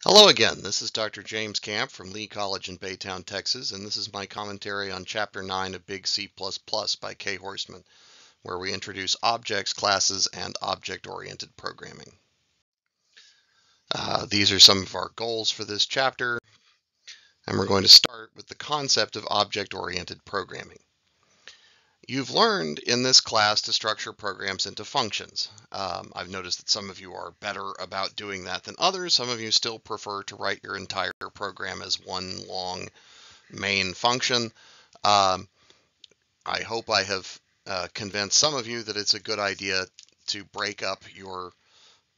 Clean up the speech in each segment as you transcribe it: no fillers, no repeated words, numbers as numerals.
Hello again, this is Dr. James Camp from Lee College in Baytown, Texas, and this is my commentary on Chapter 9 of Big C++ by K. Horstmann, where we introduce objects, classes, and object-oriented programming. These are some of our goals for this chapter, and we're going to start with the concept of object-oriented programming. You've learned in this class to structure programs into functions. I've noticed that some of you are better about doing that than others. Some of you still prefer to write your entire program as one long main function. I hope I have convinced some of you that it's a good idea to break up your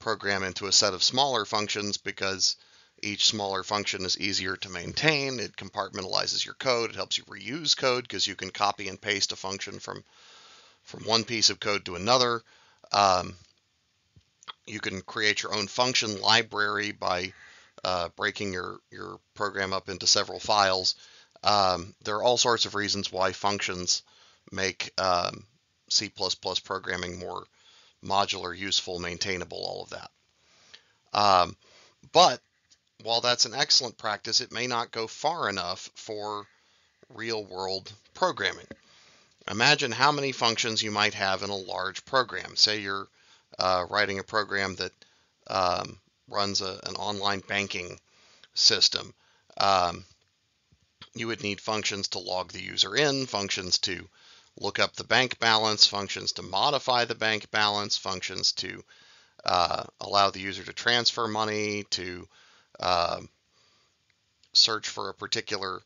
program into a set of smaller functions because each smaller function is easier to maintain. It compartmentalizes your code. It helps you reuse code because you can copy and paste a function from one piece of code to another. You can create your own function library by breaking your program up into several files. There are all sorts of reasons why functions make C++ programming more modular, useful, maintainable, all of that. But while that's an excellent practice, it may not go far enough for real-world programming. Imagine how many functions you might have in a large program. Say you're writing a program that runs an online banking system. You would need functions to log the user in, functions to look up the bank balance, functions to modify the bank balance, functions to allow the user to transfer money, to search for a particular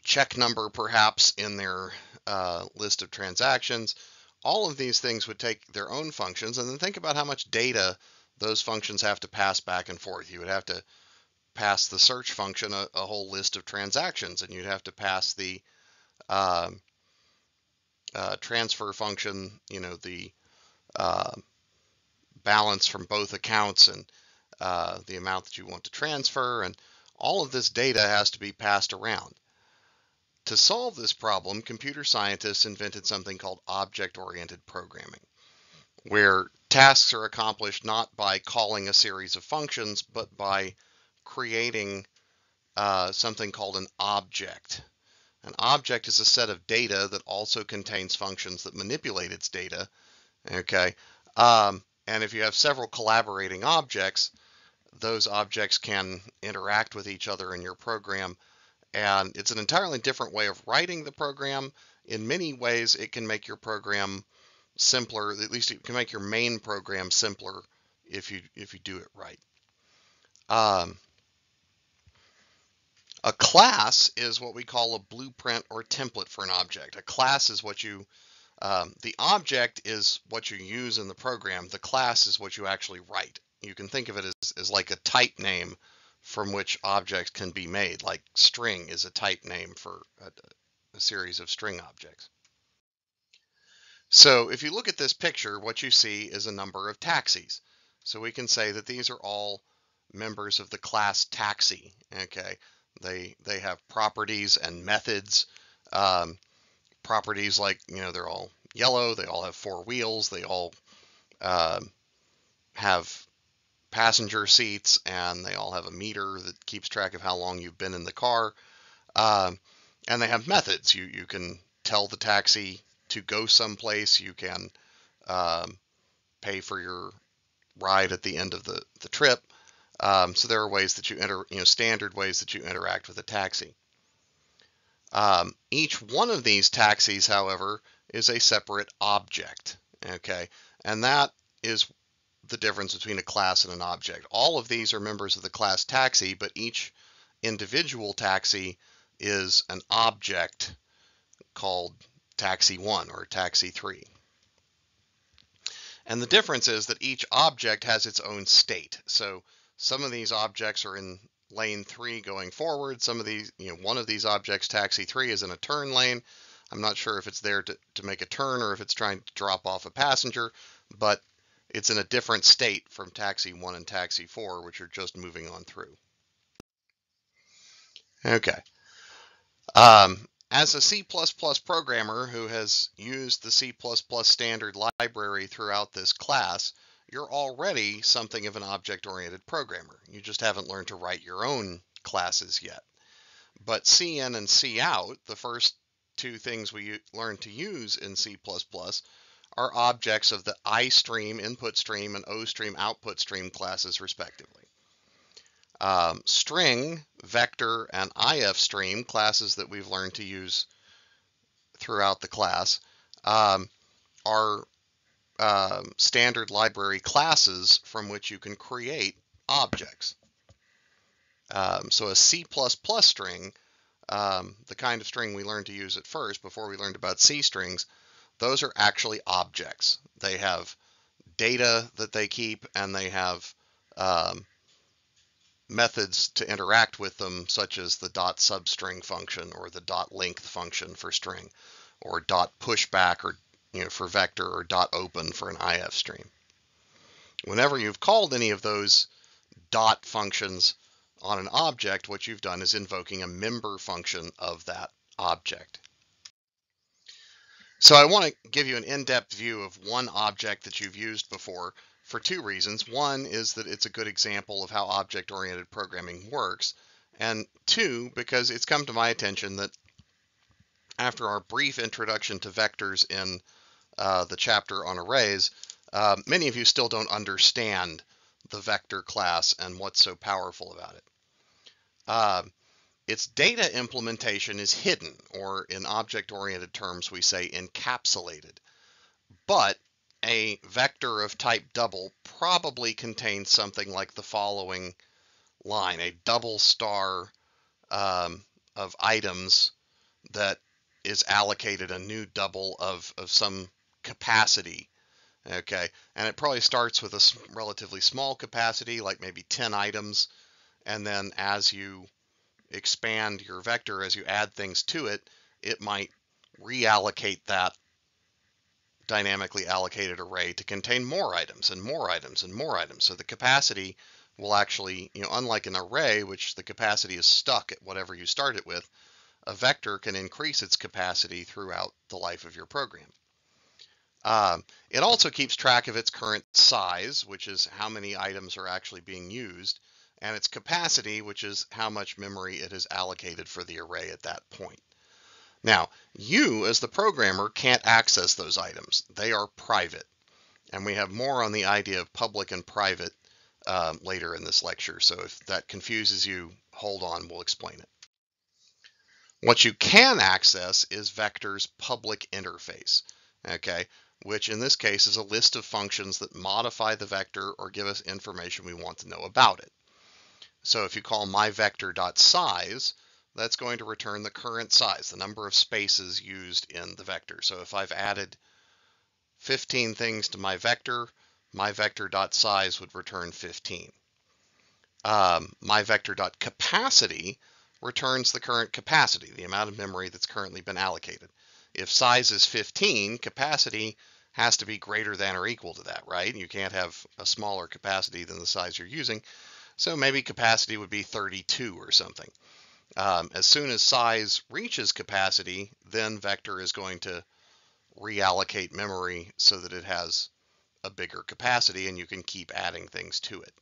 check number perhaps in their list of transactions. All of these things would take their own functions, and then think about how much data those functions have to pass back and forth. You would have to pass the search function a whole list of transactions, and you'd have to pass the transfer function, the balance from both accounts and the amount that you want to transfer, and all of this data has to be passed around. To solve this problem, computer scientists invented something called object-oriented programming, where tasks are accomplished not by calling a series of functions, but by creating something called an object. An object is a set of data that also contains functions that manipulate its data. Okay, and if you have several collaborating objects, those objects can interact with each other in your program, and it's an entirely different way of writing the program. In many ways, it can make your program simpler. At least it can make your main program simpler if you do it right. A class is what we call a blueprint or template for an object. A class is what the object is what you use in the program. The class is what you actually write. You can think of it as like a type name from which objects can be made, like string is a type name for a series of string objects. So if you look at this picture, what you see is a number of taxis. So we can say that these are all members of the class taxi. Okay, they have properties and methods. Properties like, they're all yellow, they all have 4 wheels, they all have passenger seats, and they all have a meter that keeps track of how long you've been in the car. And they have methods. You can tell the taxi to go someplace. You can pay for your ride at the end of the trip. So there are ways that you standard ways that you interact with a taxi. Each one of these taxis, however, is a separate object. Okay, and that is the difference between a class and an object. All of these are members of the class taxi, but each individual taxi is an object called taxi 1 or taxi 3. And the difference is that each object has its own state. So some of these objects are in lane 3 going forward. Some of these, one of these objects, taxi 3, is in a turn lane. I'm not sure if it's there to make a turn or if it's trying to drop off a passenger, but it's in a different state from taxi 1 and taxi 4, which are just moving on through. Okay. As a C++ programmer who has used the C++ standard library throughout this class, you're already something of an object-oriented programmer. You just haven't learned to write your own classes yet. But CIN and COUT, the first two things we learn to use in C++, are objects of the iStream input stream and OStream output stream classes, respectively. String, vector, and ifstream, classes that we've learned to use throughout the class, are standard library classes from which you can create objects. So a C++ string, the kind of string we learned to use at first before we learned about C strings, those are actually objects. They have data that they keep, and they have methods to interact with them, such as the .substring function or the .length function for string, or .pushback or for vector, or .open for an ifstream. Whenever you've called any of those dot functions on an object, what you've done is invoking a member function of that object. So I want to give you an in-depth view of one object that you've used before for two reasons. One is that it's a good example of how object-oriented programming works, and two, because it's come to my attention that after our brief introduction to vectors in the chapter on arrays, many of you still don't understand the vector class and what's so powerful about it. Its data implementation is hidden, or in object-oriented terms, we say encapsulated. But a vector of type double probably contains something like the following line: a double star of items that is allocated a new double of some capacity. Okay, and it probably starts with a relatively small capacity, like maybe 10 items, and then as you expand your vector, as you add things to it, it might reallocate that dynamically allocated array to contain more items and more items and more items. So the capacity will actually, unlike an array, which the capacity is stuck at whatever you start it with, a vector can increase its capacity throughout the life of your program. It also keeps track of its current size, which is how many items are actually being used, and its capacity, which is how much memory it has allocated for the array at that point. Now, you, as the programmer, can't access those items. They are private, and we have more on the idea of public and private later in this lecture, so if that confuses you, hold on, we'll explain it. What you can access is vector's public interface, okay, which in this case is a list of functions that modify the vector or give us information we want to know about it. So if you call myVector.size, that's going to return the current size, the number of spaces used in the vector. So if I've added 15 things to my vector.size would return 15. MyVector.capacity returns the current capacity, the amount of memory that's currently been allocated. If size is 15, capacity has to be greater than or equal to that, right? You can't have a smaller capacity than the size you're using. So maybe capacity would be 32 or something. As soon as size reaches capacity, then vector is going to reallocate memory so that it has a bigger capacity and you can keep adding things to it.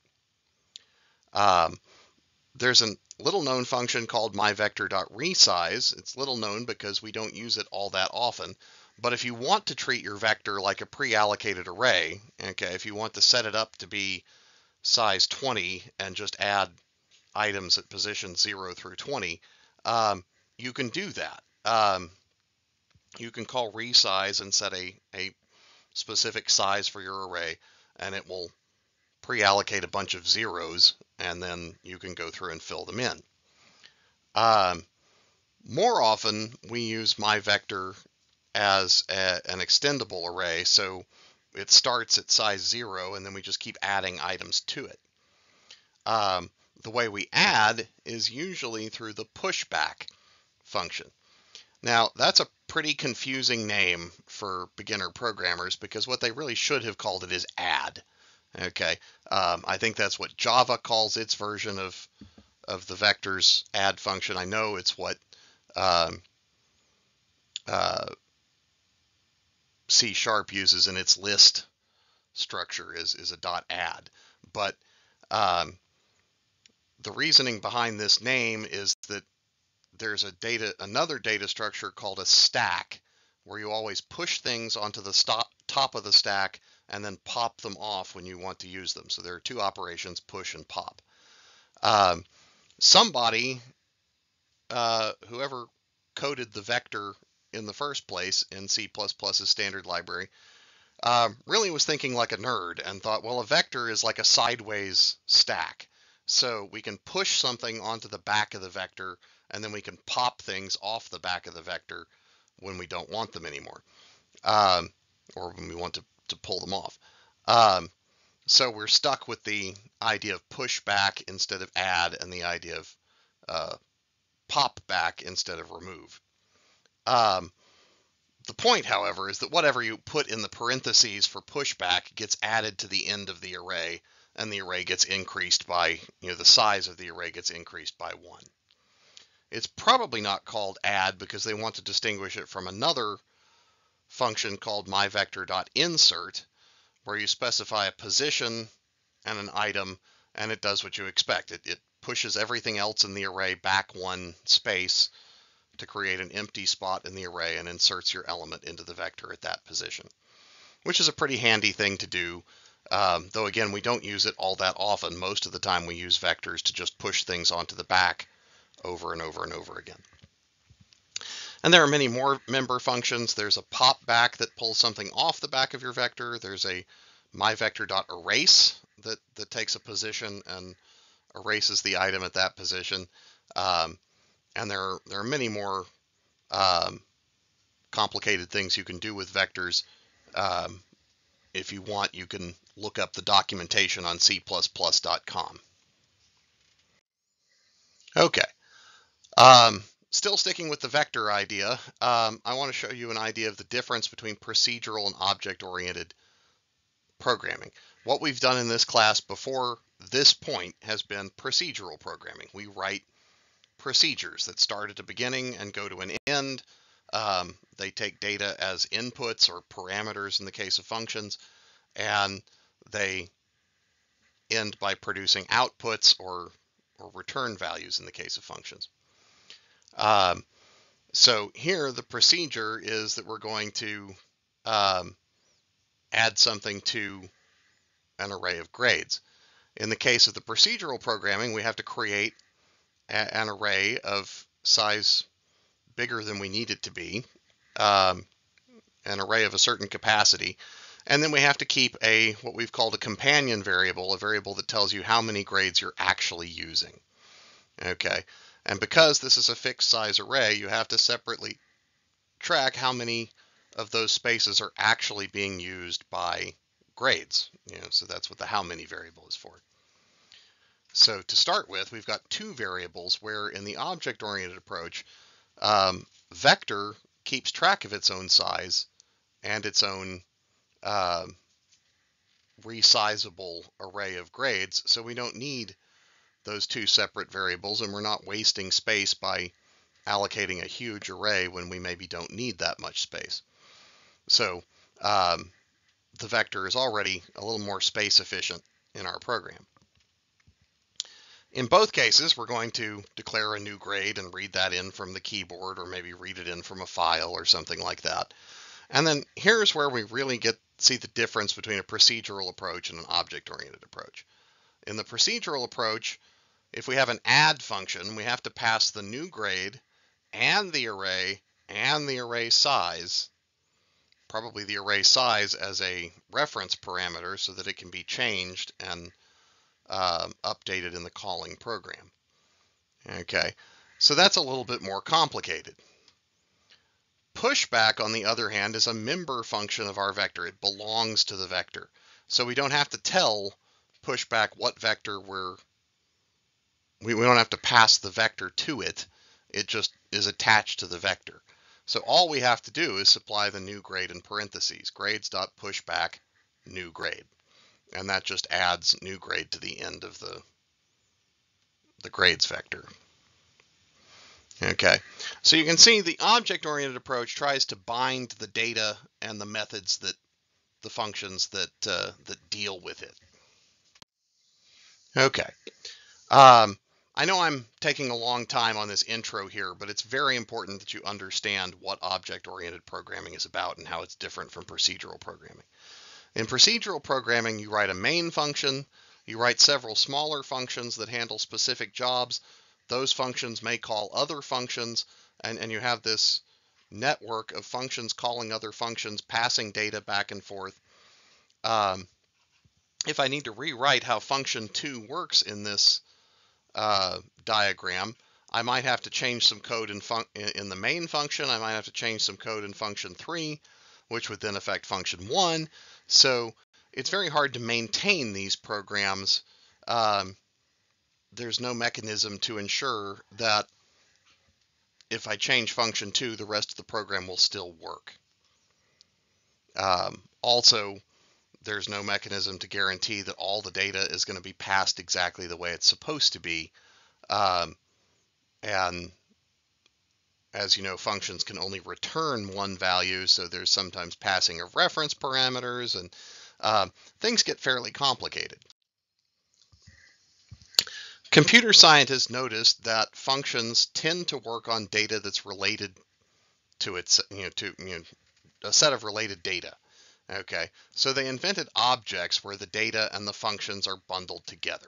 There's a little known function called myVector.resize. It's little known because we don't use it all that often. But if you want to treat your vector like a pre-allocated array, okay, if you want to set it up to be size 20 and just add items at position 0 through 20, you can do that. You can call resize and set a specific size for your array, and it will pre-allocate a bunch of zeros, and then you can go through and fill them in. More often, we use myVector as an extendable array, so it starts at size 0, and then we just keep adding items to it. The way we add is usually through the pushback function. Now, that's a pretty confusing name for beginner programmers because what they really should have called it is add. Okay, I think that's what Java calls its version of the vector's add function. I know it's what C# uses in its list structure is a .add. But the reasoning behind this name is that there's another data structure called a stack, where you always push things onto the top of the stack and then pop them off when you want to use them. So there are two operations, push and pop. Somebody, whoever coded the vector in the first place in C++'s standard library, really was thinking like a nerd and thought, well, a vector is like a sideways stack. So we can push something onto the back of the vector, and then we can pop things off the back of the vector when we don't want them anymore, or when we want to pull them off. So we're stuck with the idea of push back instead of add, and the idea of pop back instead of remove. The point, however, is that whatever you put in the parentheses for pushback gets added to the end of the array, and the array gets increased by, the size of the array gets increased by 1. It's probably not called add because they want to distinguish it from another function called myvector.insert, where you specify a position and an item, and it does what you expect. It pushes everything else in the array back 1 space to create an empty spot in the array and inserts your element into the vector at that position, which is a pretty handy thing to do. Though again, we don't use it all that often. Most of the time we use vectors to just push things onto the back over and over and over again. And there are many more member functions. There's a pop back that pulls something off the back of your vector. There's a myvector.erase that takes a position and erases the item at that position. And there are many more complicated things you can do with vectors. If you want, you can look up the documentation on c++.com. Okay. Still sticking with the vector idea, I want to show you an idea of the difference between procedural and object-oriented programming. What we've done in this class before this point has been procedural programming. We write procedures that start at a beginning and go to an end. They take data as inputs or parameters in the case of functions, and they end by producing outputs or return values in the case of functions. So here the procedure is that we're going to add something to an array of grades. In the case of the procedural programming, we have to create an array of size bigger than we need it to be, an array of a certain capacity, and then we have to keep what we've called a companion variable, a variable that tells you how many grades you're actually using. Okay, and because this is a fixed size array, you have to separately track how many of those spaces are actually being used by grades. So that's what the how many variable is for. So to start with, we've got two variables where in the object-oriented approach, vector keeps track of its own size and its own resizable array of grades, so we don't need those two separate variables, and we're not wasting space by allocating a huge array when we maybe don't need that much space. So the vector is already a little more space efficient in our program. In both cases, we're going to declare a new grade and read that in from the keyboard, or maybe read it in from a file or something like that. And then here's where we really see the difference between a procedural approach and an object-oriented approach. In the procedural approach, if we have an add function, we have to pass the new grade and the array size, probably the array size as a reference parameter so that it can be changed and updated in the calling program. Okay, so that's a little bit more complicated. Pushback, on the other hand, is a member function of our vector. It belongs to the vector. So we don't have to tell pushback what vector we don't have to pass the vector to it. It just is attached to the vector. So all we have to do is supply the new grade in parentheses, grades.pushback new grade. And that just adds new grade to the end of the grades vector. Okay, so you can see the object-oriented approach tries to bind the data and the methods that the functions that deal with it. Okay. I know I'm taking a long time on this intro here, but it's very important that you understand what object-oriented programming is about and how it's different from procedural programming. In procedural programming, you write a main function, you write several smaller functions that handle specific jobs. Those functions may call other functions, and you have this network of functions calling other functions, passing data back and forth. If I need to rewrite how function 2 works in this diagram, I might have to change some code in the main function. I might have to change some code in function 3, which would then affect function 1. So it's very hard to maintain these programs. There's no mechanism to ensure that if I change function 2, the rest of the program will still work. Also, there's no mechanism to guarantee that all the data is going to be passed exactly the way it's supposed to be. And as you know, functions can only return one value, so there's sometimes passing of reference parameters, and things get fairly complicated. Computer scientists noticed that functions tend to work on data that's related to its, a set of related data. Okay, so they invented objects where the data and the functions are bundled together.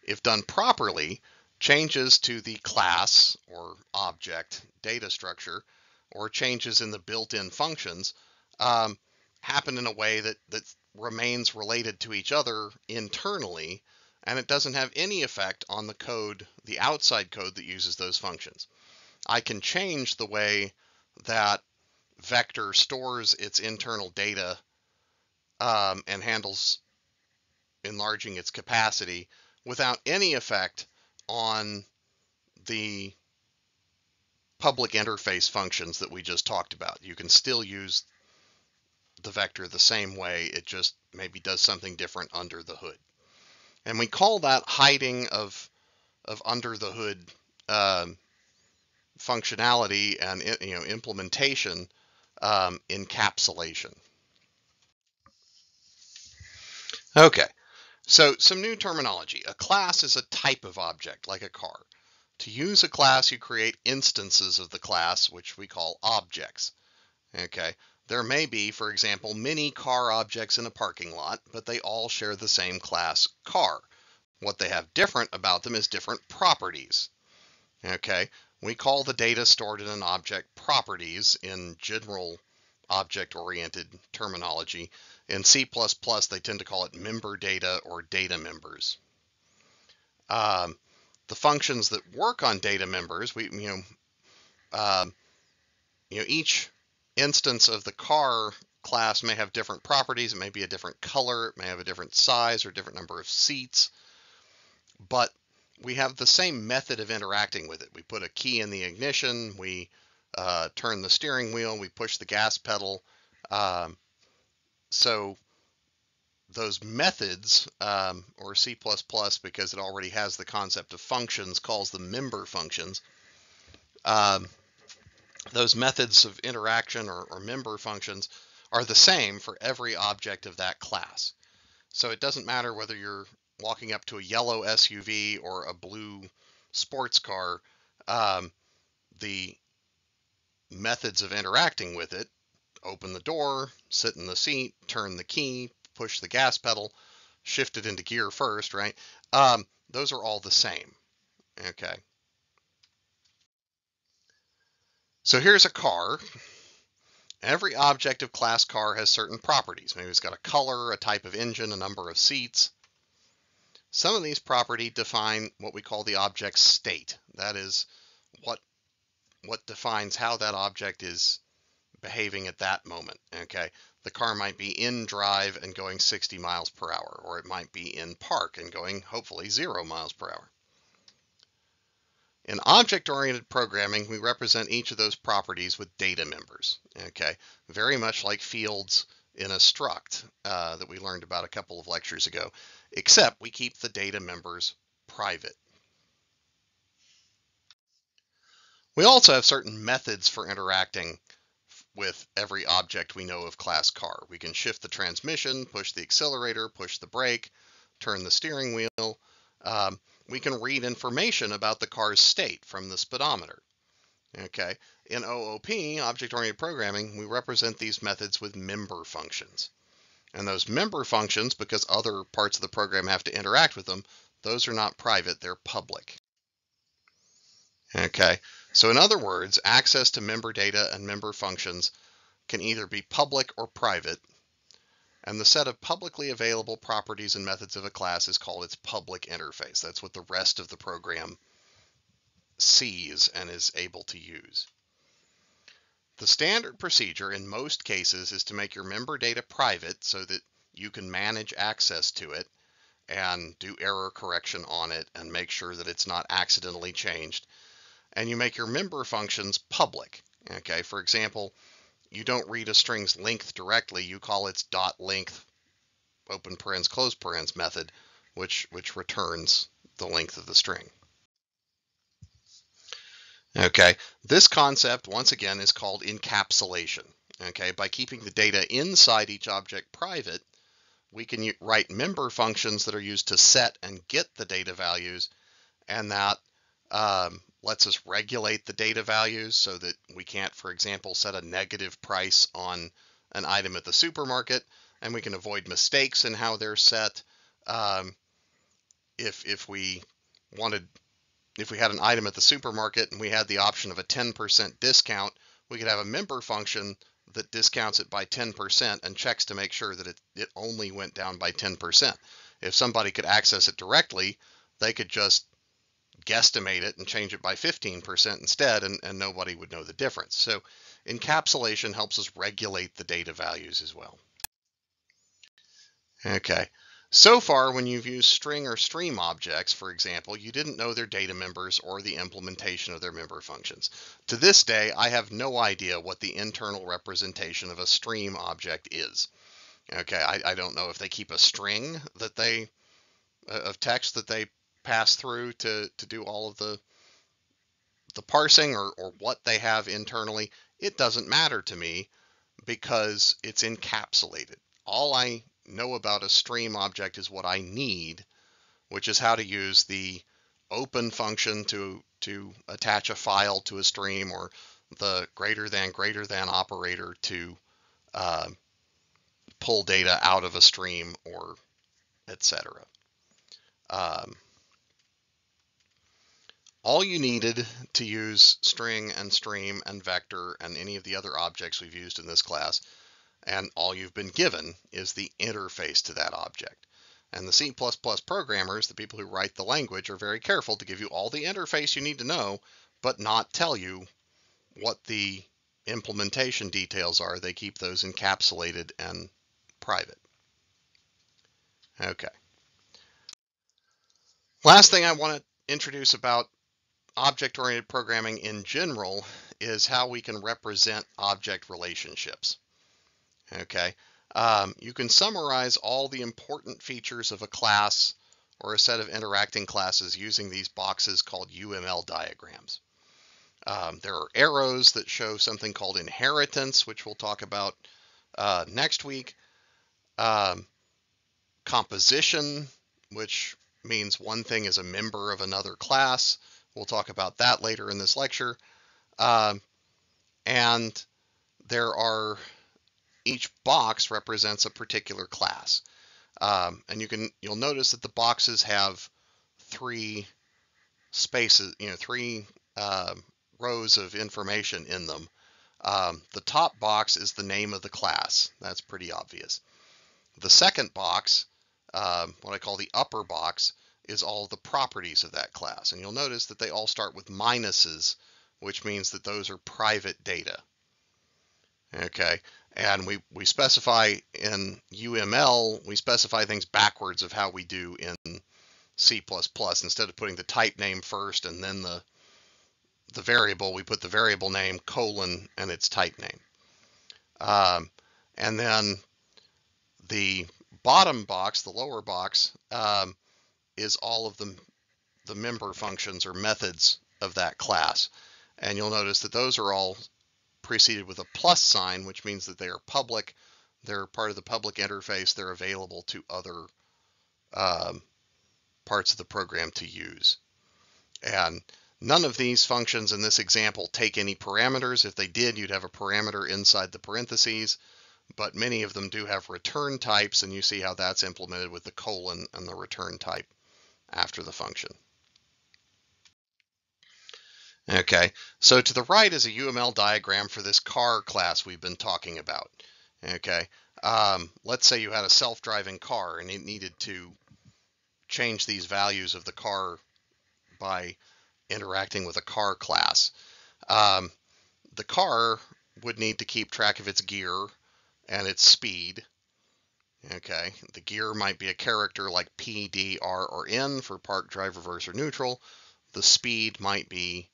If done properly, changes to the class or object data structure or changes in the built-in functions happen in a way that remains related to each other internally, and it doesn't have any effect on the code, the outside code that uses those functions. I can change the way that vector stores its internal data and handles enlarging its capacity without any effect on the public interface functions that we just talked about. You can still use the vector the same way, it just maybe does something different under the hood. And we call that hiding of under the hood functionality and implementation encapsulation. Okay, so some new terminology. A class is a type of object, like a car. To use a class, you create instances of the class, which we call objects. Okay, there may be, for example, many car objects in a parking lot, but they all share the same class, car. What they have different about them is different properties. Okay, we call the data stored in an object properties in general object-oriented terminology. In C++, they tend to call it member data or data members. The functions that work on data members, each instance of the car class may have different properties. It may be a different color, it may have a different size or different number of seats, but we have the same method of interacting with it. We put a key in the ignition, we turn the steering wheel, we push the gas pedal. So those methods, or C++, because it already has the concept of functions, calls them member functions. Those methods of interaction or member functions are the same for every object of that class. So it doesn't matter whether you're walking up to a yellow SUV or a blue sports car, the methods of interacting with it, open the door, sit in the seat, turn the key, push the gas pedal, shift it into gear first, right? Those are all the same, okay? So here's a car. Every object of class car has certain properties. Maybe it's got a color, a type of engine, a number of seats. Some of these properties define what we call the object's state. That is what defines how that object is behaving at that moment, okay? The car might be in drive and going 60 miles per hour, or it might be in park and going, hopefully, 0 miles per hour. In object-oriented programming, we represent each of those properties with data members, okay? Very much like fields in a struct that we learned about a couple of lectures ago, except we keep the data members private. We also have certain methods for interacting with every object we know of class car. We can shift the transmission, push the accelerator, push the brake, turn the steering wheel. We can read information about the car's state from the speedometer. Okay. In OOP, object-oriented programming, we represent these methods with member functions. And those member functions, because other parts of the program have to interact with them, those are not private, they're public. Okay. So in other words, access to member data and member functions can either be public or private. And the set of publicly available properties and methods of a class is called its public interface. That's what the rest of the program sees and is able to use. The standard procedure in most cases is to make your member data private so that you can manage access to it and do error correction on it and make sure that it's not accidentally changed. And you make your member functions public. Okay, for example, you don't read a string's length directly, you call its .length open parens, close parens method, which returns the length of the string. Okay, this concept, once again, is called encapsulation. Okay, by keeping the data inside each object private, we can write member functions that are used to set and get the data values, and that lets us regulate the data values so that we can't, for example, set a negative price on an item at the supermarket, and we can avoid mistakes in how they're set. If we had an item at the supermarket and we had the option of a 10% discount, we could have a member function that discounts it by 10% and checks to make sure that it only went down by 10%. If somebody could access it directly, they could just guesstimate it and change it by 15% instead, and nobody would know the difference. So encapsulation helps us regulate the data values as well. Okay. So far, when you've used string or stream objects, for example, you didn't know their data members or the implementation of their member functions. To this day, I have no idea what the internal representation of a stream object is. Okay, I don't know if they keep a string that of text that they pass through to do all of the parsing or what they have internally. It doesn't matter to me because it's encapsulated. All I know about a stream object is what I need, which is how to use the open function to attach a file to a stream, or the greater than operator to pull data out of a stream, or etc. All you needed to use string and stream and vector and any of the other objects we've used in this class, and all you've been given, is the interface to that object. And the C++ programmers, the people who write the language, are very careful to give you all the interface you need to know, but not tell you what the implementation details are. They keep those encapsulated and private. Okay. Last thing I want to introduce about object-oriented programming in general is how we can represent object relationships. Okay, you can summarize all the important features of a class or a set of interacting classes using these boxes called UML diagrams. There are arrows that show something called inheritance, which we'll talk about next week. Composition, which means one thing is a member of another class. We'll talk about that later in this lecture. And there are, each box represents a particular class. And you'll notice that the boxes have three spaces, three rows of information in them. The top box is the name of the class. That's pretty obvious. The second box, what I call the upper box, is all the properties of that class. And you'll notice that they all start with minuses, which means that those are private data. Okay, and we specify in UML, we specify things backwards of how we do in C++. Instead of putting the type name first and then the variable, we put the variable name, colon, and its type name. And then the bottom box, the lower box, is all of the member functions or methods of that class. And you'll notice that those are all preceded with a plus sign, which means that they are public. They're part of the public interface. They're available to other parts of the program to use. And none of these functions in this example take any parameters. If they did, you'd have a parameter inside the parentheses, but many of them do have return types, and you see how that's implemented with the colon and the return type after the function. Okay, so to the right is a UML diagram for this car class we've been talking about. Okay, let's say you had a self-driving car and it needed to change these values of the car by interacting with a car class. The car would need to keep track of its gear and its speed. Okay, the gear might be a character like P, D, R, or N for park, drive, reverse, or neutral. The speed might be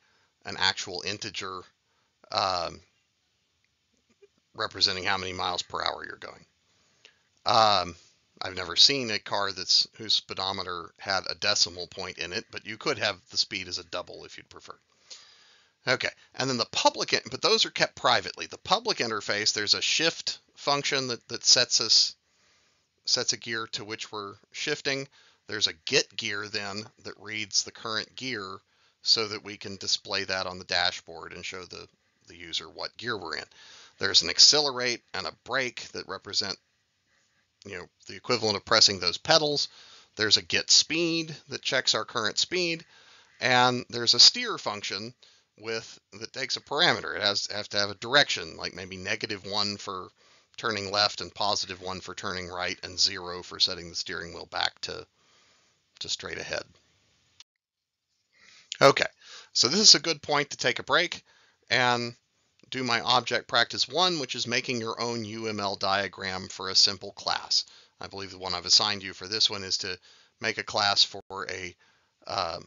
an actual integer representing how many miles per hour you're going. I've never seen a car whose speedometer had a decimal point in it, but you could have the speed as a double if you'd prefer. Okay, and then the public, but those are kept privately. The public interface, there's a shift function that sets a gear to which we're shifting. There's a get gear then that reads the current gear so that we can display that on the dashboard and show the user what gear we're in. There's an accelerate and a brake that represent the equivalent of pressing those pedals. There's a get speed that checks our current speed, and there's a steer function that takes a parameter. It has to have a direction, like maybe -1 for turning left and +1 for turning right, and 0 for setting the steering wheel back to straight ahead. Okay, so this is a good point to take a break and do my object practice 1, which is making your own UML diagram for a simple class. I believe the one I've assigned you for this one is to make a class for a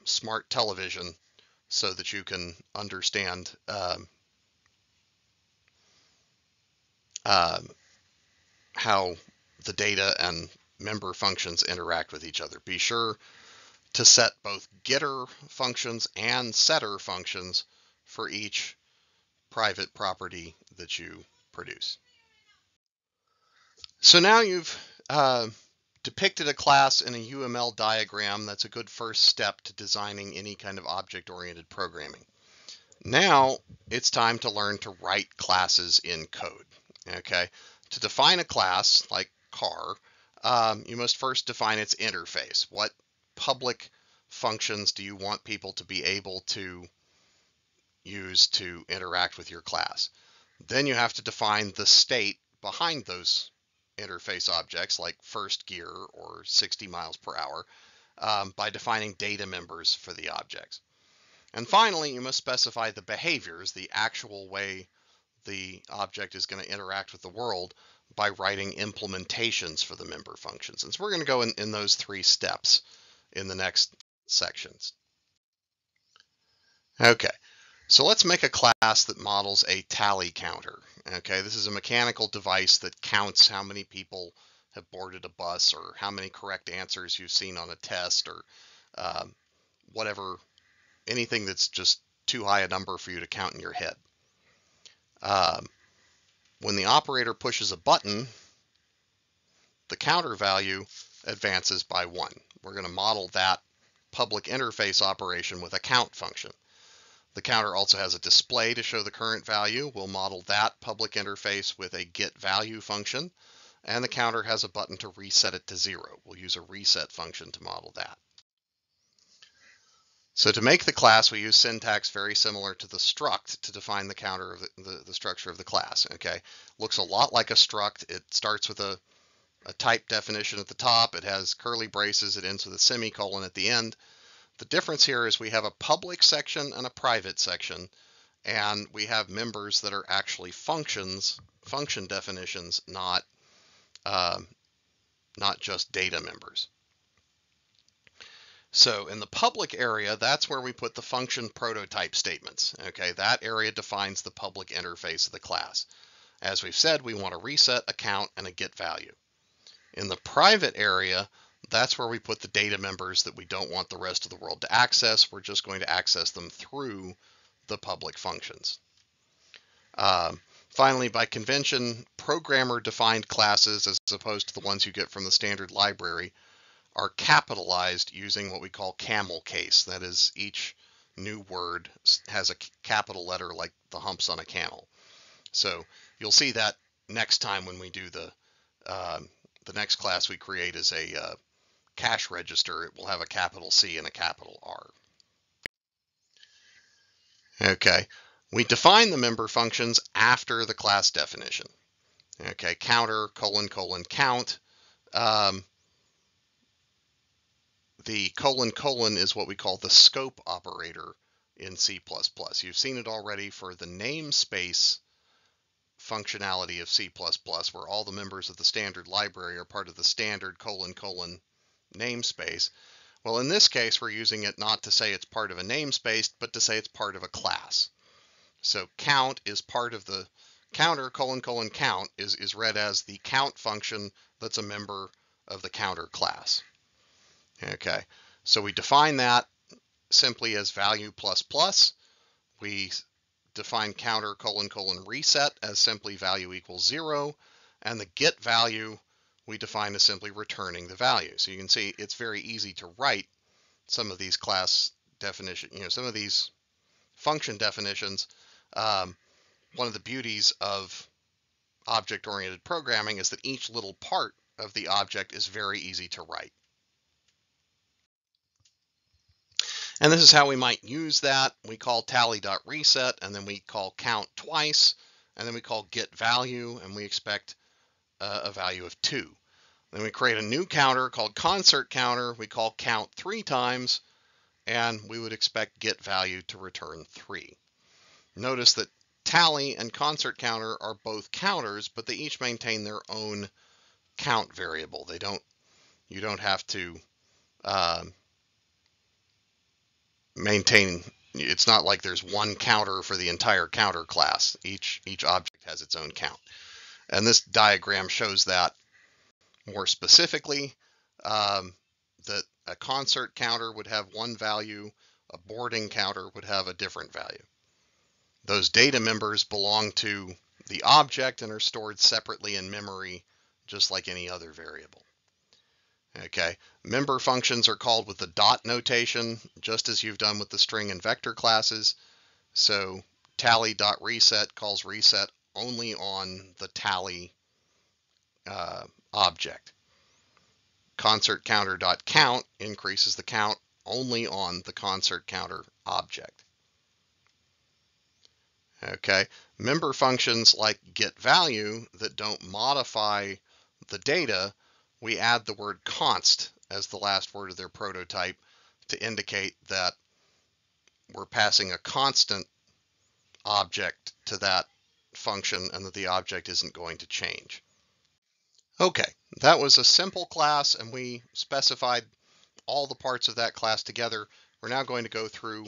smart television so that you can understand how the data and member functions interact with each other. Be sure to set both getter functions and setter functions for each private property that you produce. So now you've depicted a class in a UML diagram. That's a good first step to designing any kind of object-oriented programming. Now it's time to learn to write classes in code. Okay, to define a class like car, you must first define its interface. What public functions do you want people to be able to use to interact with your class? Then you have to define the state behind those interface objects, like first gear or 60 miles per hour, by defining data members for the objects. And finally, you must specify the behaviors, the actual way the object is going to interact with the world, by writing implementations for the member functions. And so we're going to go in those 3 steps in the next sections. Okay, so let's make a class that models a tally counter. Okay, this is a mechanical device that counts how many people have boarded a bus, or how many correct answers you've seen on a test, or whatever, anything that's just too high a number for you to count in your head. When the operator pushes a button, the counter value advances by 1. We're going to model that public interface operation with a count function. The counter also has a display to show the current value. We'll model that public interface with a getValue function. And the counter has a button to reset it to 0. We'll use a reset function to model that. So to make the class, we use syntax very similar to the struct to define the counter of the structure of the class. Okay, looks a lot like a struct. It starts with a type definition at the top. It has curly braces. It ends with a semicolon at the end. The difference here is we have a public section and a private section, and we have members that are actually functions, function definitions, not just data members. So in the public area, that's where we put the function prototype statements. Okay, that area defines the public interface of the class. As we've said, we want a reset, a count, and a get value. In the private area, that's where we put the data members that we don't want the rest of the world to access. We're just going to access them through the public functions. Finally, by convention, programmer-defined classes, as opposed to the ones you get from the standard library, are capitalized using what we call camel case. That is, each new word has a capital letter like the humps on a camel. So you'll see that next time when we do the next class we create is a cache register. It will have a capital C and a capital R. Okay, we define the member functions after the class definition. Okay, counter, : count. The : is what we call the scope operator in C++. You've seen it already for the namespace functionality of C++, where all the members of the standard library are part of the standard : namespace. Well, in this case, we're using it not to say it's part of a namespace, but to say it's part of a class. So count is part of the counter : count is read as the count function that's a member of the counter class. Okay, so we define that simply as value plus plus. We define counter : reset as simply value equals 0, and the get value we define as simply returning the value. So you can see it's very easy to write some of these class definitions, some of these function definitions. One of the beauties of object-oriented programming is that each little part of the object is very easy to write. And this is how we might use that. We call tally.reset, and then we call count twice, and then we call get value, and we expect a value of 2. Then we create a new counter called concert counter. We call count 3 times, and we would expect get value to return 3. Notice that tally and concert counter are both counters, but they each maintain their own count variable. You don't have to maintain. It's not like there's one counter for the entire counter class. Each object has its own count. And this diagram shows that more specifically, that a concert counter would have one value, a boarding counter would have a different value. Those data members belong to the object and are stored separately in memory, just like any other variable. Okay, member functions are called with the dot notation, just as you've done with the string and vector classes. So tally.reset calls reset only on the tally object. Concert counter.count increases the count only on the concert counter object. Okay, member functions like get value that don't modify the data, we add the word const as the last word of their prototype to indicate that we're passing a constant object to that function and that the object isn't going to change. Okay, that was a simple class, and we specified all the parts of that class together. We're now going to go through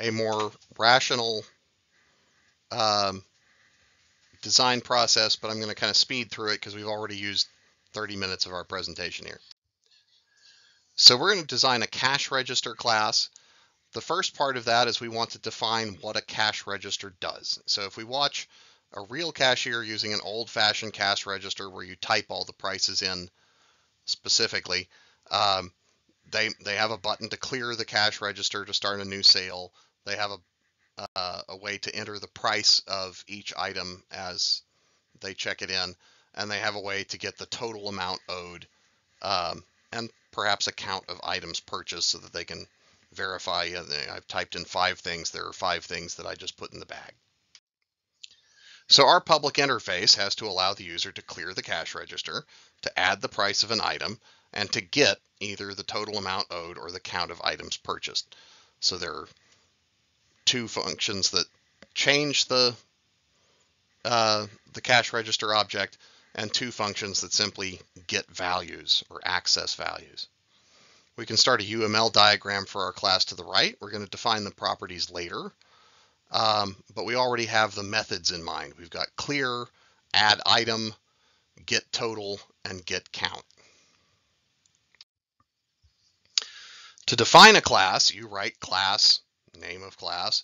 a more rational design process, but I'm going to kind of speed through it because we've already used 30 minutes of our presentation here. So we're going to design a cache register class. The first part of that is we want to define what a cache register does. So if we watch a real cashier using an old-fashioned cache register where you type all the prices in specifically, they have a button to clear the cache register to start a new sale. They have a way to enter the price of each item as they check it in, and they have a way to get the total amount owed, and perhaps a count of items purchased so that they can verify, I've typed in 5 things, there are 5 things that I just put in the bag. So our public interface has to allow the user to clear the cache register, to add the price of an item, and to get either the total amount owed or the count of items purchased. So there are 2 functions that change the cache register object, and 2 functions that simply get values or access values. We can start a UML diagram for our class to the right. We're going to define the properties later, but we already have the methods in mind. We've got clear, add item, get total, and get count. To define a class, you write class, name of class,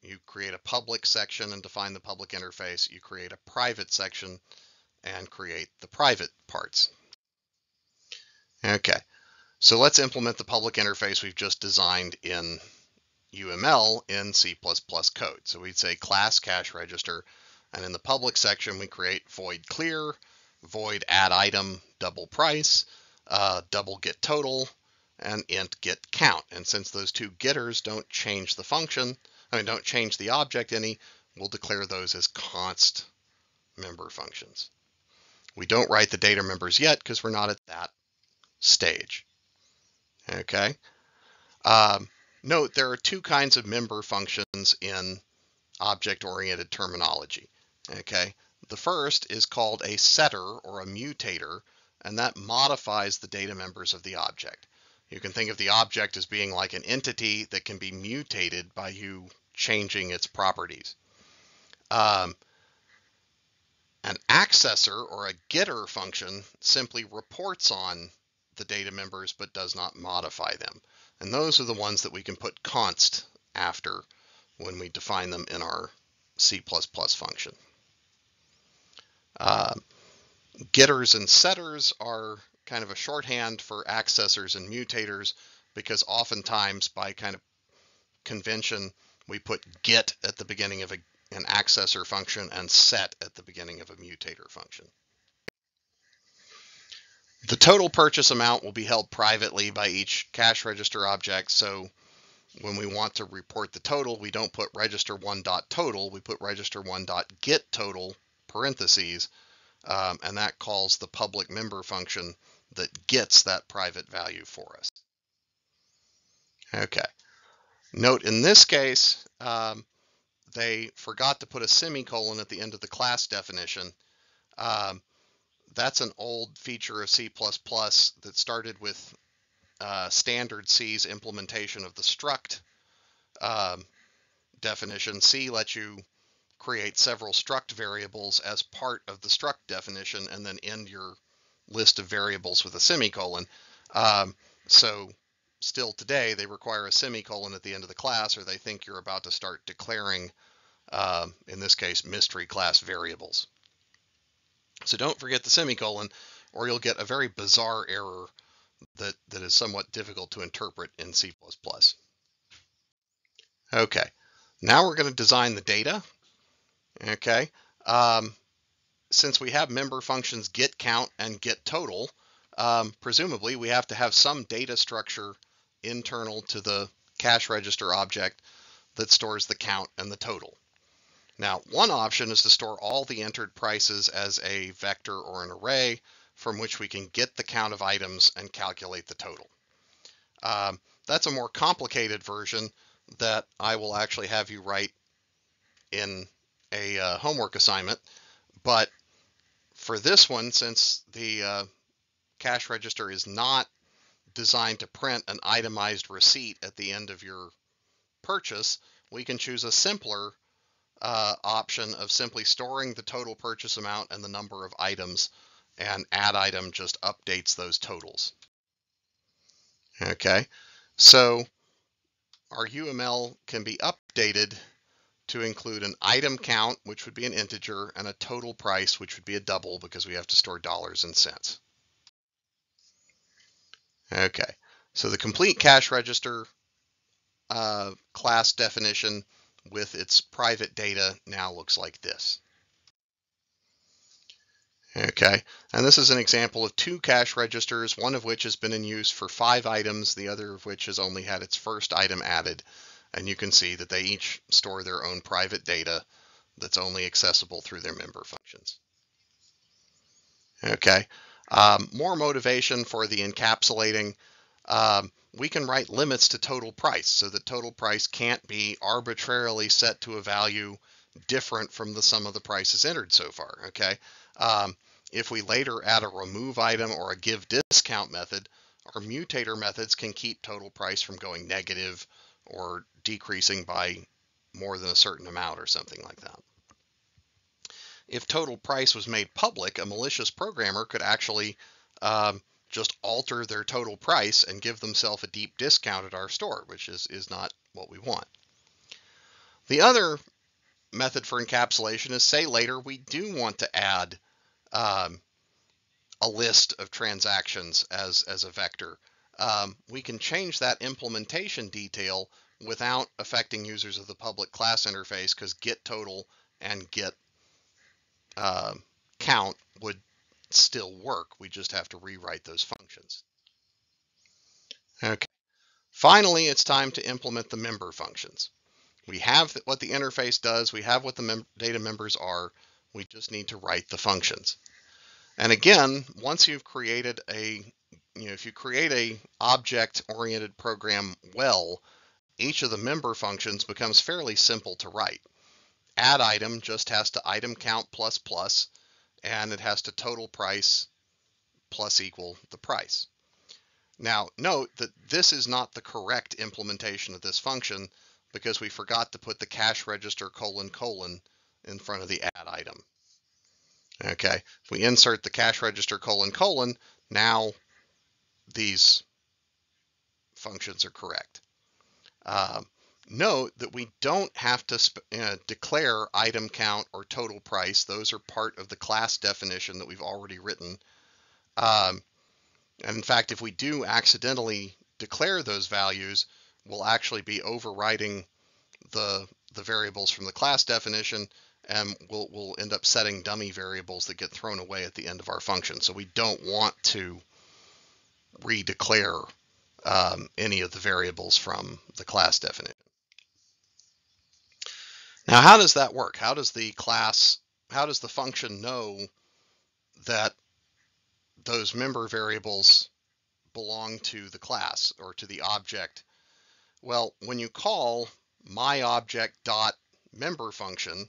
You create a public section and define the public interface. You create a private section and create the private parts. Okay, so let's implement the public interface we've just designed in UML in C++ code. So we'd say class cash register, and in the public section we create void clear, void add item, double price, double get total, and int get count. And since those two getters don't change the function, don't change the object any, we'll declare those as const member functions. We don't write the data members yet because we're not at that stage. Okay. Note there are two kinds of member functions in object-oriented terminology. Okay. The first is called a setter or a mutator, and that modifies the data members of the object. You can think of the object as being like an entity that can be mutated by you changing its properties. An accessor or a getter function simply reports on the data members but does not modify them. And those are the ones that we can put const after when we define them in our C++ function. Getters and setters are kind of a shorthand for accessors and mutators, because oftentimes by kind of convention we put get at the beginning of an accessor function and set at the beginning of a mutator function. The total purchase amount will be held privately by each cash register object, so when we want to report the total, we don't put register1.total, we put register1.getTotal parentheses, and that calls the public member function that gets that private value for us. Okay. Note in this case, they forgot to put a semicolon at the end of the class definition. That's an old feature of C++ that started with standard C's implementation of the struct definition. C lets you create several struct variables as part of the struct definition and then end your list of variables with a semicolon. So still today, they require a semicolon at the end of the class, or they think you're about to start declaring, in this case, mystery class variables. So don't forget the semicolon, or you'll get a very bizarre error that is somewhat difficult to interpret in C++. Okay, now we're going to design the data. Okay, since we have member functions get count and get total, presumably we have to have some data structure internal to the cash register object that stores the count and the total. Now, one option is to store all the entered prices as a vector or an array from which we can get the count of items and calculate the total. That's a more complicated version that I will actually have you write in a homework assignment. But for this one, since the cash register is not designed to print an itemized receipt at the end of your purchase, we can choose a simpler option of simply storing the total purchase amount and the number of items, and add item just updates those totals. Okay, so our UML can be updated to include an item count, which would be an integer, and a total price, which would be a double because we have to store dollars and cents. Okay, so the complete cash register class definition with its private data now looks like this. Okay, and this is an example of two cash registers, one of which has been in use for 5 items, the other of which has only had its first item added. And you can see that they each store their own private data that's only accessible through their member functions. Okay, more motivation for the encapsulating. We can write limits to total price so that total price can't be arbitrarily set to a value different from the sum of the prices entered so far. Okay, if we later add a remove item or a give discount method, our mutator methods can keep total price from going negative or decreasing by more than a certain amount or something like that. If total price was made public, a malicious programmer could actually just alter their total price and give themselves a deep discount at our store, which is not what we want. The other method for encapsulation is, say later we do want to add a list of transactions as a vector. We can change that implementation detail without affecting users of the public class interface, because get total and get count would still work. We just have to rewrite those functions. Okay. Finally, it's time to implement the member functions. We have what the interface does. We have what the data members are. We just need to write the functions. And again, once you've created if you create a object-oriented program well, each of the member functions becomes fairly simple to write. Add item just has to item count plus plus, and it has to total price plus equal the price. Now, note that this is not the correct implementation of this function, because we forgot to put the cash register : in front of the add item. Okay, if we insert the cash register : now these functions are correct. Note that we don't have to declare item count or total price. Those are part of the class definition that we've already written. And in fact, if we do accidentally declare those values, we'll actually be overriding the variables from the class definition, and we'll end up setting dummy variables that get thrown away at the end of our function. So we don't want to redeclare any of the variables from the class definition. Now, how does that work? How does the function know that those member variables belong to the class or to the object? Well, when you call myObject.member function,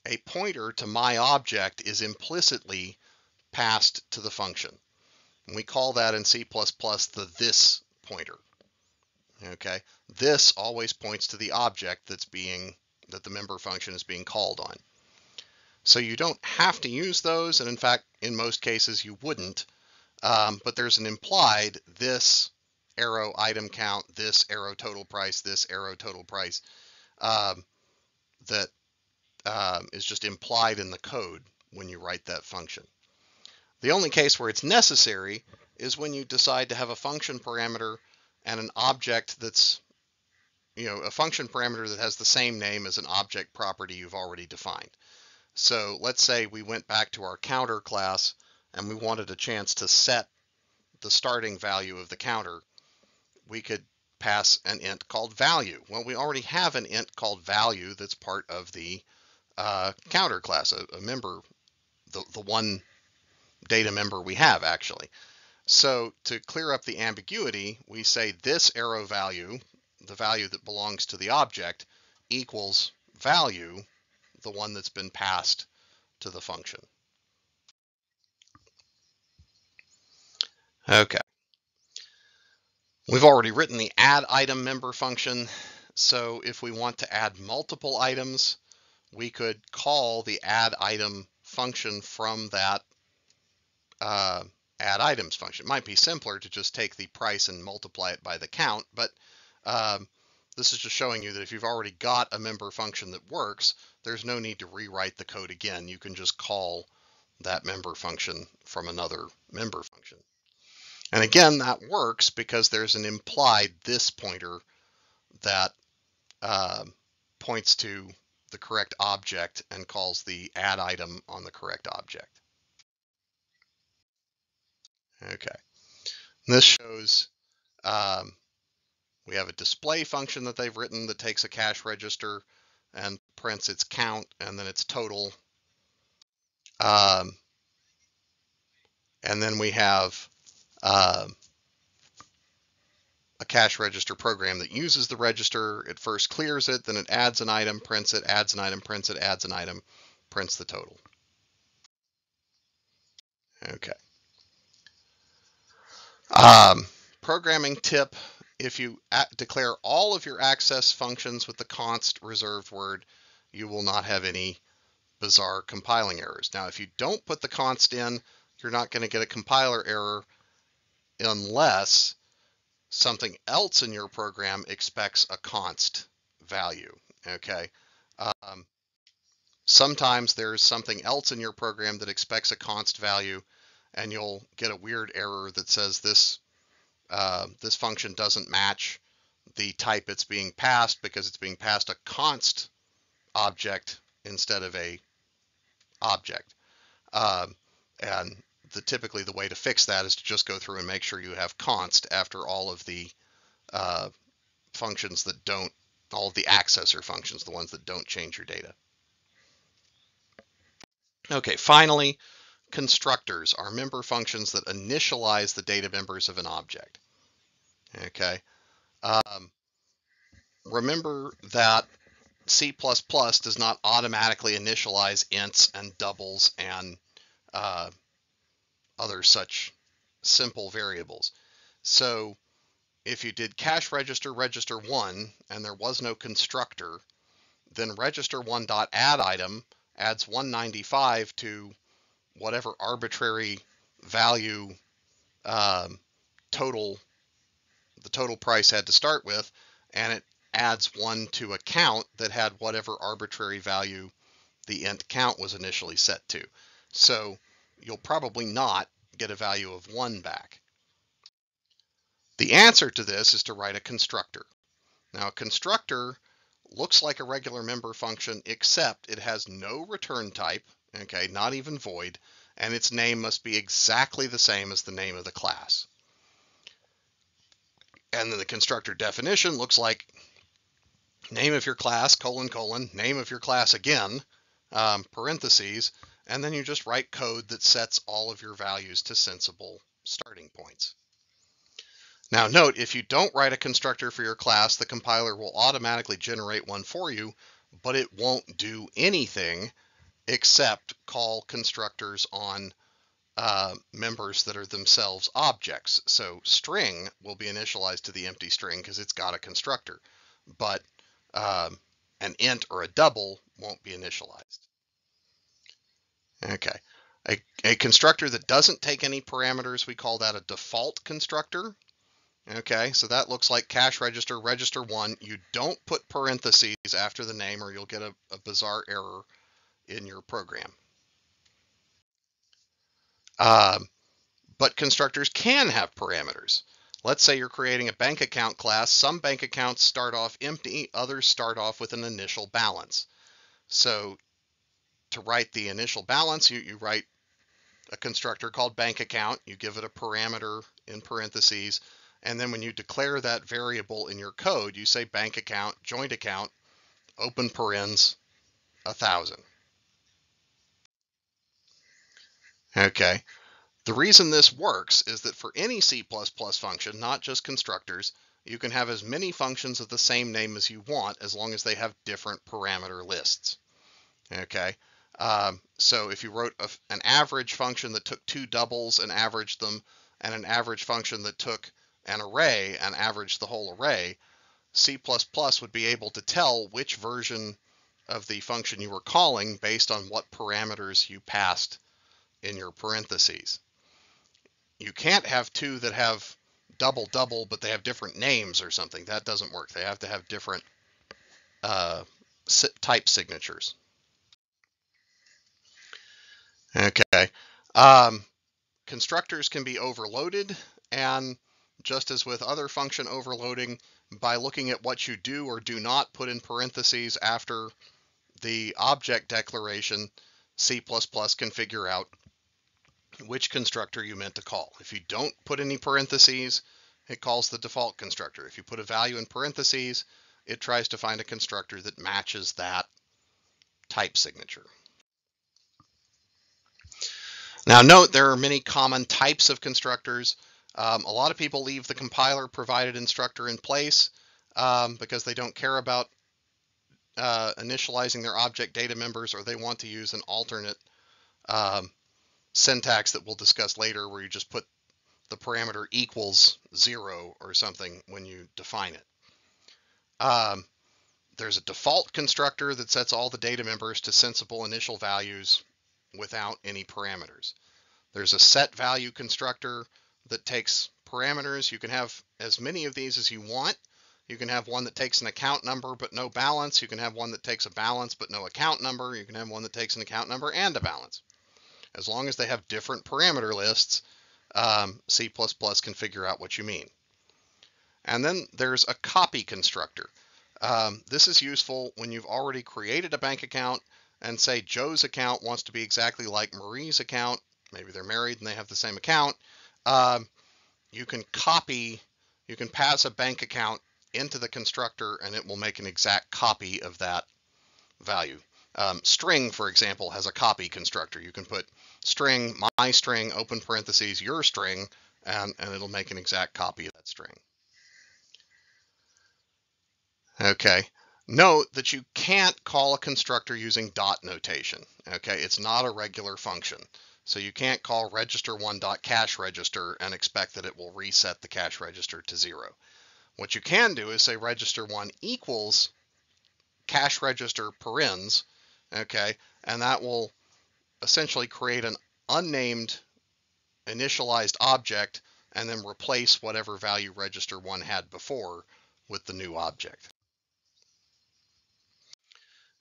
a pointer to myObject is implicitly passed to the function. And we call that in C++ the this pointer. Okay, this always points to the object that the member function is being called on. So you don't have to use those, and in fact, in most cases you wouldn't, but there's an implied this arrow item count, this arrow total price, this arrow total price, that is just implied in the code when you write that function. The only case where it's necessary is when you decide to have a function parameter and an object that's, a function parameter that has the same name as an object property you've already defined. So let's say we went back to our counter class and we wanted a chance to set the starting value of the counter. We could pass an int called value. Well, we already have an int called value that's part of the counter class, a member, the one data member we have actually. So to clear up the ambiguity, we say this arrow value, the value that belongs to the object, equals value, the one that's been passed to the function. Okay. We've already written the add item member function. So if we want to add multiple items, we could call the add item function from that add items function. It might be simpler to just take the price and multiply it by the count, but this is just showing you that if you've already got a member function that works, there's no need to rewrite the code again. You can just call that member function from another member function. And again, that works because there's an implied this pointer that points to the correct object and calls the add item on the correct object. Okay. This shows we have a display function that they've written that takes a cash register and prints its count and then its total. And then we have a cash register program that uses the register. It first clears it, then it adds an item, prints it, adds an item, prints it, adds an item, prints the total. Okay. Programming tip: if you declare all of your access functions with the const reserved word, you will not have any bizarre compiling errors. Now, if you don't put the const in, you're not going to get a compiler error unless something else in your program expects a const value. Okay. Sometimes there's something else in your program that expects a const value, and you'll get a weird error that says this function doesn't match the type it's being passed because it's being passed a const object instead of a object. And typically the way to fix that is to just go through and make sure you have const after all of the functions that don't, all of the accessor functions, the ones that don't change your data. Okay, finally, constructors are member functions that initialize the data members of an object. Okay. Remember that C++ does not automatically initialize ints and doubles and other such simple variables. So if you did cache register register 1 and there was no constructor, then register 1.add item adds 195 to whatever arbitrary value the total price had to start with, and it adds 1 to a count that had whatever arbitrary value the int count was initially set to. So you'll probably not get a value of 1 back. The answer to this is to write a constructor. Now, a constructor looks like a regular member function, except it has no return type, okay, not even void, and its name must be exactly the same as the name of the class. And then the constructor definition looks like name of your class, : name of your class again, parentheses, and then you just write code that sets all of your values to sensible starting points. Now note, if you don't write a constructor for your class, the compiler will automatically generate one for you, but it won't do anything except call constructors on members that are themselves objects. So string will be initialized to the empty string because it's got a constructor, but an int or a double won't be initialized. Okay, a constructor that doesn't take any parameters, we call that a default constructor. Okay, so that looks like cache register register 1. You don't put parentheses after the name or you'll get a bizarre error in your program. But constructors can have parameters. Let's say you're creating a bank account class. Some bank accounts start off empty, others start off with an initial balance. So to write the initial balance, you write a constructor called bank account, you give it a parameter in parentheses, and then when you declare that variable in your code, you say bank account, joint account, open parens, 1,000. Okay. The reason this works is that for any C++ function, not just constructors, you can have as many functions of the same name as you want as long as they have different parameter lists. Okay. So if you wrote an average function that took 2 doubles and averaged them, and an average function that took an array and averaged the whole array, C++ would be able to tell which version of the function you were calling based on what parameters you passed in your parentheses. You can't have 2 that have double, but they have different names or something. That doesn't work. They have to have different type signatures. Okay. Constructors can be overloaded, and just as with other function overloading, by looking at what you do or do not put in parentheses after the object declaration, C++ can figure out which constructor you meant to call. If you don't put any parentheses, it calls the default constructor. If you put a value in parentheses, it tries to find a constructor that matches that type signature. Now note, there are many common types of constructors. A lot of people leave the compiler provided instructor in place because they don't care about initializing their object data members, or they want to use an alternate syntax that we'll discuss later, where you just put the parameter equals 0 or something when you define it. There's a default constructor that sets all the data members to sensible initial values without any parameters. There's a set value constructor that takes parameters. You can have as many of these as you want, You can have one that takes an account number but no balance. You can have one that takes a balance but no account number. You can have one that takes an account number and a balance. As long as they have different parameter lists, C++ can figure out what you mean. And then there's a copy constructor. This is useful when you've already created a bank account and say Joe's account wants to be exactly like Marie's account. Maybe they're married and they have the same account. You can pass a bank account into the constructor and it will make an exact copy of that value. String, for example, has a copy constructor. You can put string, my string, open parentheses, your string, and it'll make an exact copy of that string. Okay. Note that you can't call a constructor using dot notation. Okay, it's not a regular function. So you can't call register1.cache register and expect that it will reset the cache register to 0. What you can do is say register1 equals cache register parens, okay, and that will essentially create an unnamed initialized object and then replace whatever value register1 had before with the new object.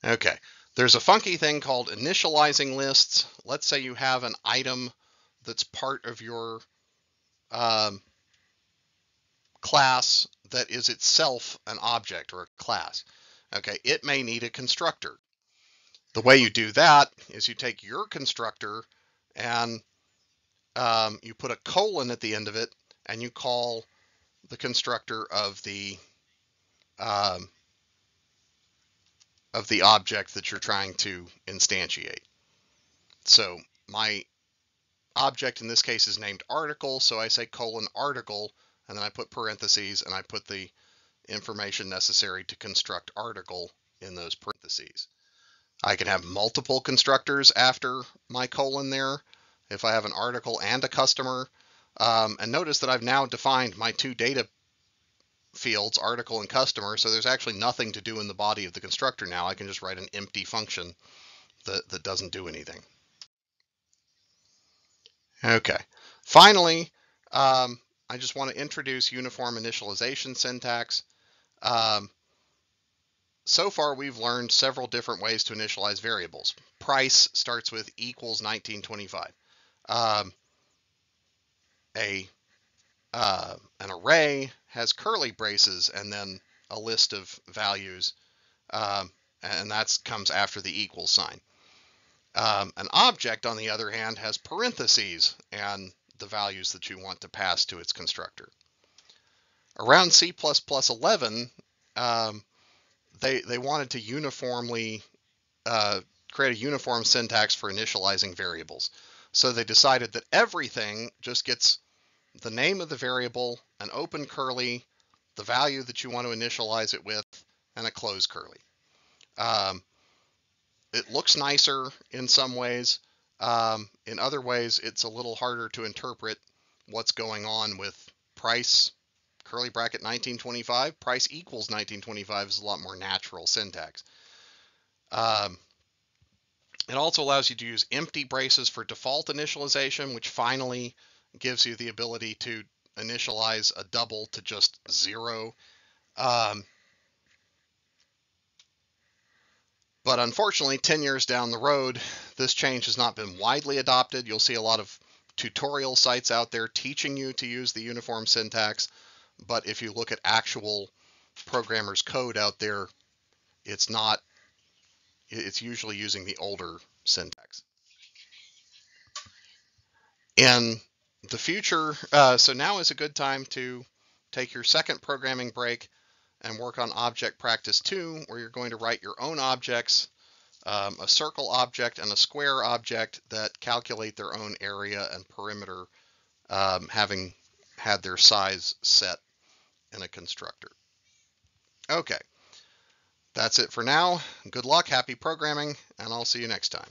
Okay, there's a funky thing called initializing lists. Let's say you have an item that's part of your class that is itself an object or a class. Okay, it may need a constructor. The way you do that is you take your constructor and you put a colon at the end of it, and you call the constructor of the object that you're trying to instantiate. So my object in this case is named article, so I say colon article, and then I put parentheses, and I put the information necessary to construct article in those parentheses. I can have multiple constructors after my colon there if I have an article and a customer. And notice that I've now defined my two data fields, article and customer, so there's actually nothing to do in the body of the constructor now. I can just write an empty function that doesn't do anything. Okay. Finally, I just want to introduce uniform initialization syntax. So far, we've learned several different ways to initialize variables. Price starts with equals 1925. An array has curly braces and then a list of values, and that comes after the equal sign. An object, on the other hand, has parentheses and the values that you want to pass to its constructor. Around C++ 11, they wanted to uniformly create a uniform syntax for initializing variables. So they decided that everything just gets the name of the variable, an open curly, the value that you want to initialize it with, and a close curly. It looks nicer in some ways. In other ways, it's a little harder to interpret what's going on with price, curly bracket 1925, price equals 1925 is a lot more natural syntax. It also allows you to use empty braces for default initialization, which finally gives you the ability to initialize a double to just 0. But unfortunately, 10 years down the road, this change has not been widely adopted. You'll see a lot of tutorial sites out there teaching you to use the uniform syntax. But if you look at actual programmers' code out there, it's not. It's usually using the older syntax. In the future, so now is a good time to take your second programming break and work on Object Practice 2, where you're going to write your own objects, a circle object and a square object that calculate their own area and perimeter, having had their size set in a constructor. Okay, that's it for now. Good luck, happy programming, and I'll see you next time.